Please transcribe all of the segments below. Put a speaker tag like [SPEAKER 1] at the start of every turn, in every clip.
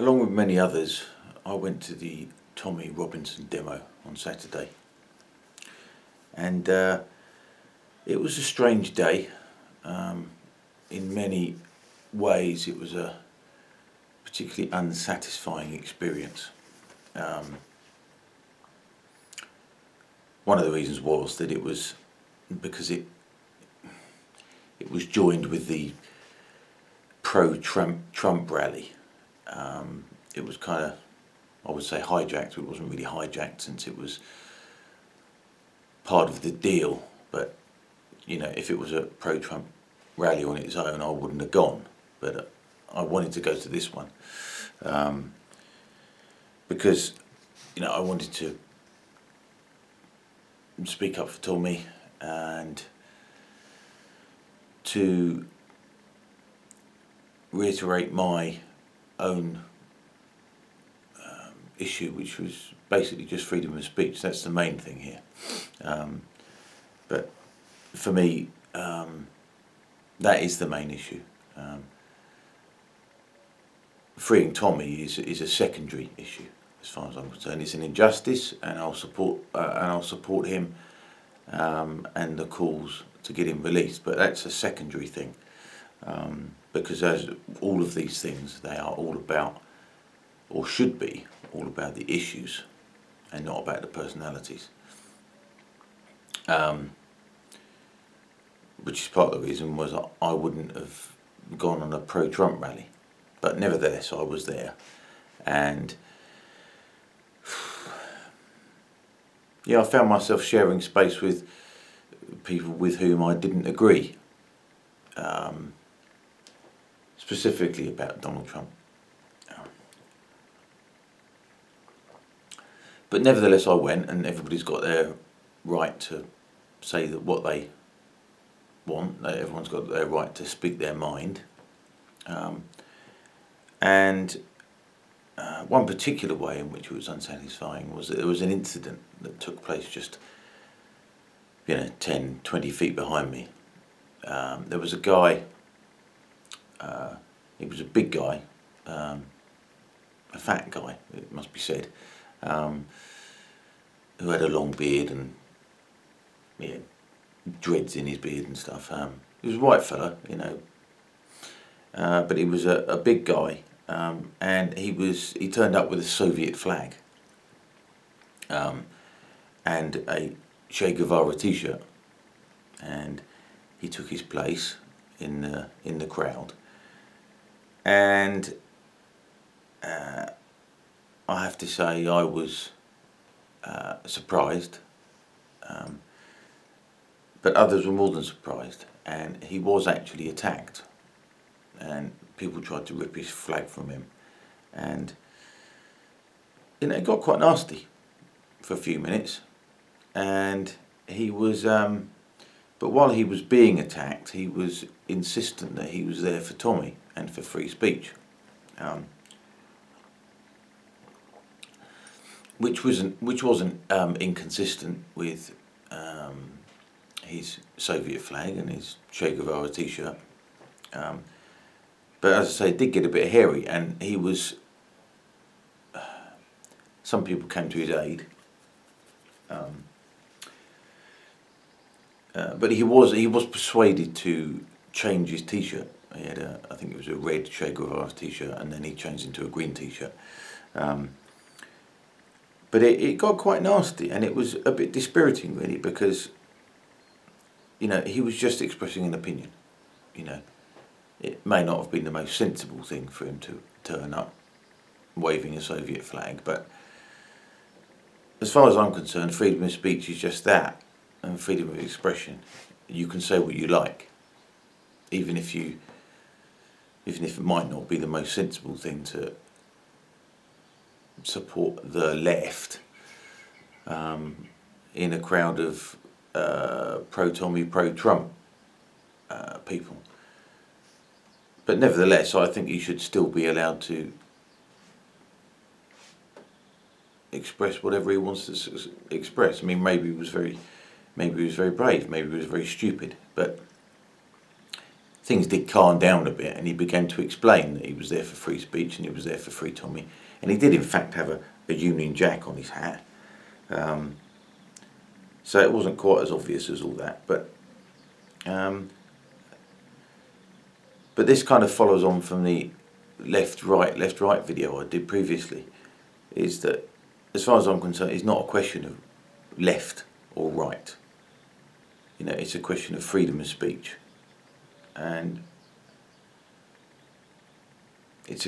[SPEAKER 1] Along with many others, I went to the Tommy Robinson demo on Saturday, and it was a strange day. In many ways it was a particularly unsatisfying experience. One of the reasons was that it was because it was joined with the pro-Trump rally. It was kind of, I would say, hijacked. It wasn't really hijacked since it was part of the deal, but you know, if it was a pro-Trump rally on its own, I wouldn't have gone, but I wanted to go to this one because, you know, I wanted to speak up for Tommy and to reiterate my own issue, which was basically just freedom of speech. That's the main thing here. But for me, that is the main issue. Freeing Tommy is a secondary issue, as far as I'm concerned. It's an injustice, and I'll support him and the calls to get him released. But that's a secondary thing, because as all of these things, they are all about, or should be all about, the issues and not about the personalities. Which is part of the reason was I wouldn't have gone on a pro-Trump rally, but nevertheless I was there, and yeah, I found myself sharing space with people with whom I didn't agree, specifically about Donald Trump. But nevertheless I went, and everybody's got their right to say that what they want. Everyone's got their right to speak their mind. One particular way in which it was unsatisfying was that there was an incident that took place just, 10, 20 feet behind me. There was a guy, he was a big guy, a fat guy, it must be said, who had a long beard and dreads in his beard and stuff. He was a white fella, but he was a big guy, and he turned up with a Soviet flag and a Che Guevara t-shirt, and he took his place in the crowd, and I have to say I was surprised, but others were more than surprised, and he was actually attacked, and people tried to rip his flag from him, and it got quite nasty for a few minutes, and he was but while he was being attacked, he was insistent that he was there for Tommy and for free speech, which wasn't inconsistent with his Soviet flag and his Che Guevara t-shirt. But as I say, it did get a bit hairy, and he was, some people came to his aid, but he was persuaded to change his t-shirt. He had I think it was a red Che Guevara t-shirt, and then he changed into a green t-shirt. But it got quite nasty, and it was a bit dispiriting, really, because he was just expressing an opinion. It may not have been the most sensible thing for him to turn up waving a Soviet flag, but as far as I'm concerned, freedom of speech is just that, and freedom of expression. You can say what you like, even if it might not be the most sensible thing to support the left in a crowd of pro-Tommy, pro-Trump people. But nevertheless, I think he should still be allowed to express whatever he wants to express. I mean, maybe he was very brave, maybe he was very stupid, but things did calm down a bit, and he began to explain that he was there for free speech and he was there for Free Tommy, and he did in fact have a Union Jack on his hat. So it wasn't quite as obvious as all that, but this kind of follows on from the left-right video I did previously, is that as far as I'm concerned, it's not a question of left or right. You know, it's a question of freedom of speech, and it's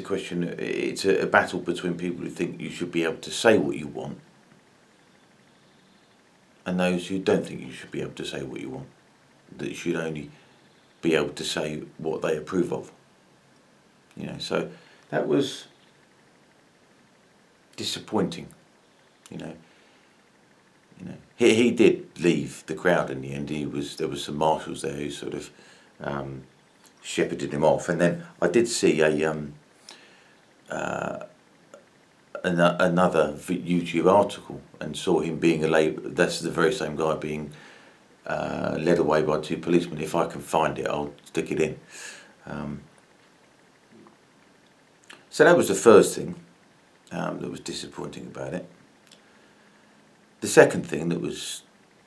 [SPEAKER 1] a battle between people who think you should be able to say what you want and those who don't think you should be able to say what you want, that you should only be able to say what they approve of. You know, so that was disappointing. You know, he did leave the crowd in the end. There was some marshals there who sort of shepherded him off, and then I did see another YouTube article and saw him being that's the very same guy being led away by two policemen. If I can find it, I'll stick it in. So that was the first thing that was disappointing about it. The second thing that was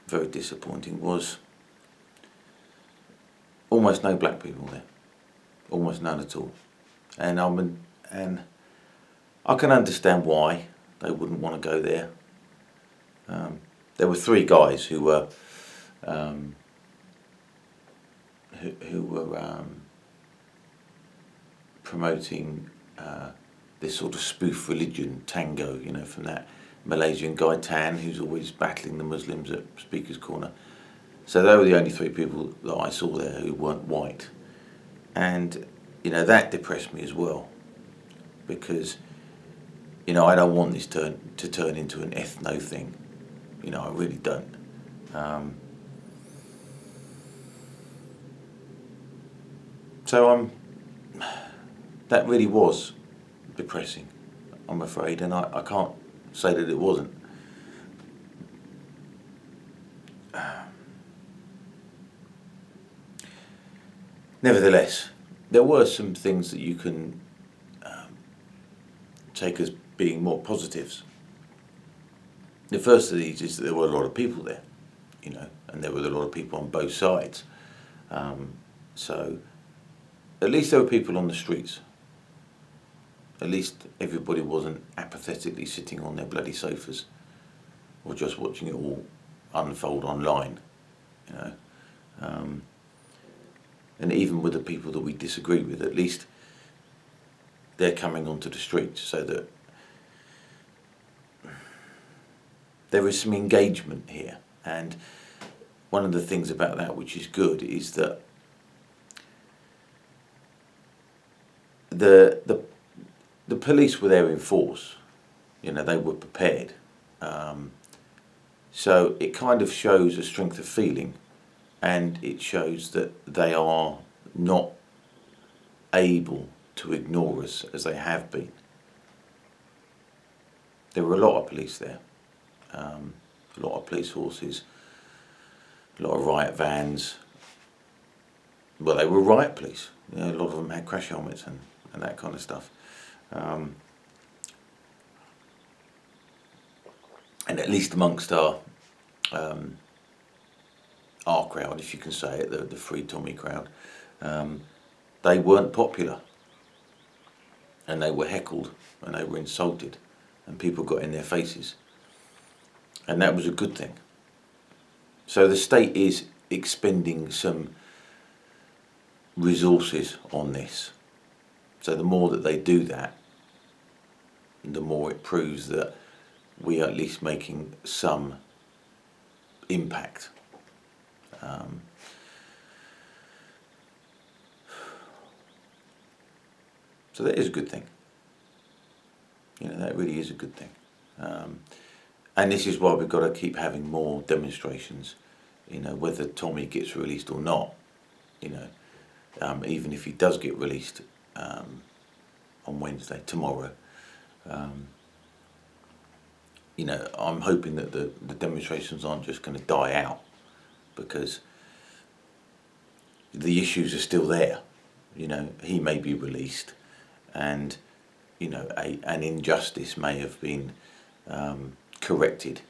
[SPEAKER 1] very disappointing was almost no black people there, almost none at all, and I can understand why they wouldn't want to go there. There were three guys who were promoting this sort of spoof religion tango, you know, from that Malaysian guy Tan, who's always battling the Muslims at Speaker's Corner. So they were the only three people that I saw there who weren't white, and you know, that depressed me as well, because you know, I don't want this to turn into an ethno thing. You know, I really don't. So that really was depressing, I'm afraid, and I can't say that it wasn't. Nevertheless, there were some things that you can take as being more positives. The first of these is that there were a lot of people there, you know, and there were a lot of people on both sides. So at least there were people on the streets. At least everybody wasn't apathetically sitting on their bloody sofas or just watching it all unfold online, you know. And even with the people that we disagree with, at least they're coming onto the streets, so that there is some engagement here. And one of the things about that which is good is that the police were there in force. You know, they were prepared. So it kind of shows a strength of feeling, and it shows that they are not able to ignore us as they have been. There were a lot of police there, a lot of police horses, a lot of riot vans. Well, they were riot police. You know, a lot of them had crash helmets and that kind of stuff. And at least amongst our crowd, if you can say it, the Free Tommy crowd, they weren't popular, and they were heckled and they were insulted, and people got in their faces, and that was a good thing. So the state is expending some resources on this. So the more that they do that, the more it proves that we are at least making some impact. So that is a good thing. You know, that really is a good thing. And this is why we've got to keep having more demonstrations, you know, whether Tommy gets released or not, you know, even if he does get released on Wednesday, tomorrow. You know, I'm hoping that the demonstrations aren't just going to die out, because the issues are still there. You know, he may be released, and you know, an injustice may have been corrected,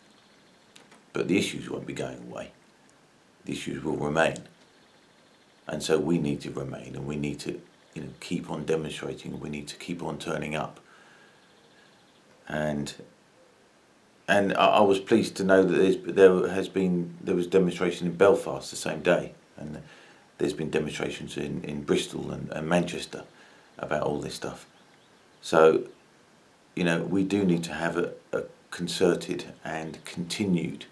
[SPEAKER 1] but the issues won't be going away. The issues will remain, and so we need to remain, and we need to, you know, keep on demonstrating. We need to keep on turning up. And I was pleased to know that there was demonstration in Belfast the same day, and there's been demonstrations in Bristol and Manchester about all this stuff. So, you know, we do need to have a concerted and continued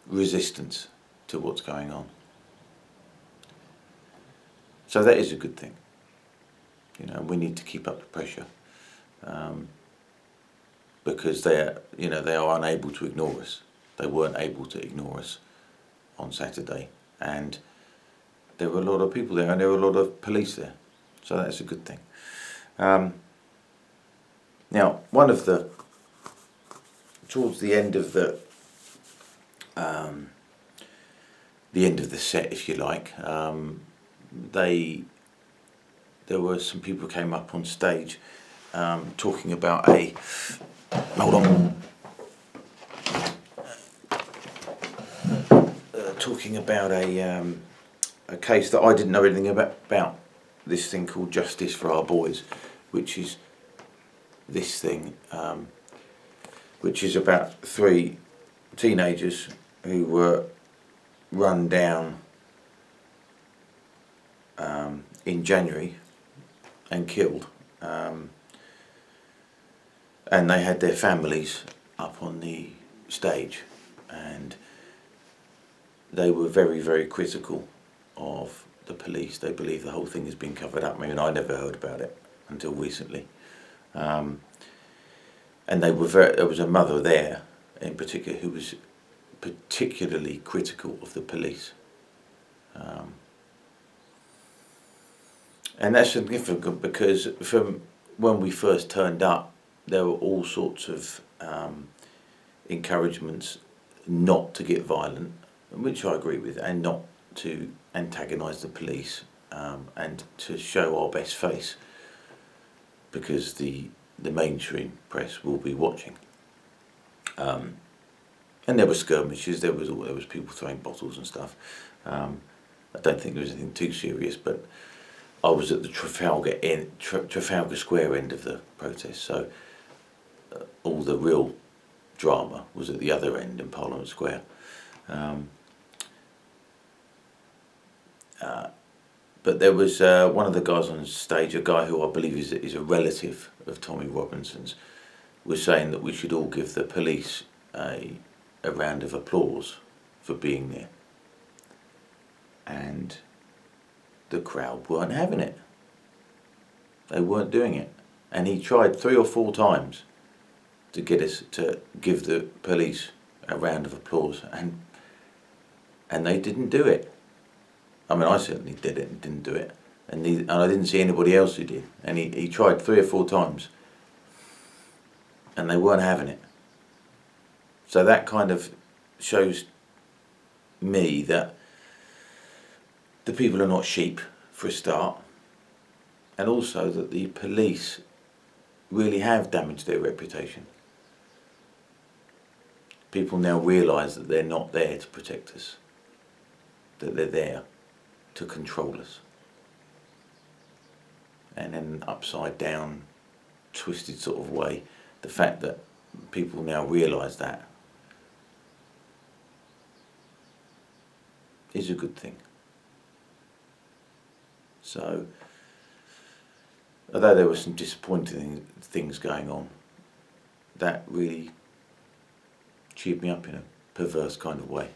[SPEAKER 1] resistance to what's going on. So that is a good thing. You know, we need to keep up the pressure, because they are unable to ignore us. They weren't able to ignore us on Saturday, and there were a lot of people there, and there were a lot of police there, so that's a good thing. Now, towards the end of the set, if you like, there were some people who came up on stage talking about a case that I didn't know anything about, this thing called Justice for Our Boys, which is this thing, which is about 3 teenagers who were run down in January and killed, and they had their families up on the stage, and they were very, very critical of the police. They believe the whole thing has been covered up. I mean, I never heard about it until recently, and there was a mother there in particular who was particularly critical of the police. And that's significant because from when we first turned up, there were all sorts of encouragements not to get violent, which I agree with, and not to antagonise the police, and to show our best face, because the mainstream press will be watching. And there were skirmishes. There was people throwing bottles and stuff. I don't think there was anything too serious, but I was at the Trafalgar Square end of the protest, so all the real drama was at the other end in Parliament Square. But there was one of the guys on stage, a guy who I believe is a relative of Tommy Robinson's, was saying that we should all give the police a round of applause for being there. And the crowd weren't having it. They weren't doing it. And he tried 3 or 4 times to get us to give the police a round of applause, and they didn't do it. I mean, I certainly did it and didn't do it, and I didn't see anybody else who did. And he tried 3 or 4 times, and they weren't having it. So that kind of shows me that the people are not sheep, for a start, and also that the police really have damaged their reputation. People now realise that they're not there to protect us, that they're there to control us. And in an upside down, twisted sort of way, the fact that people now realise that is a good thing. So, although there were some disappointing things going on, that really cheered me up in a perverse kind of way.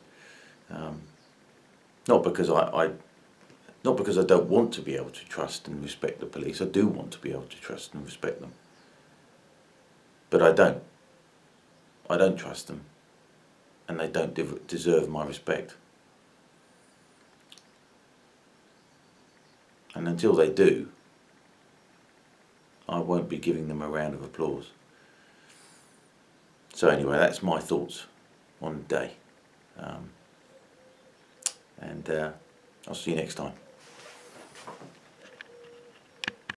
[SPEAKER 1] Not because I don't want to be able to trust and respect the police. I do want to be able to trust and respect them, but I don't. I don't trust them, and they don't deserve my respect. And until they do, I won't be giving them a round of applause. So anyway, that's my thoughts on the day. And I'll see you next time.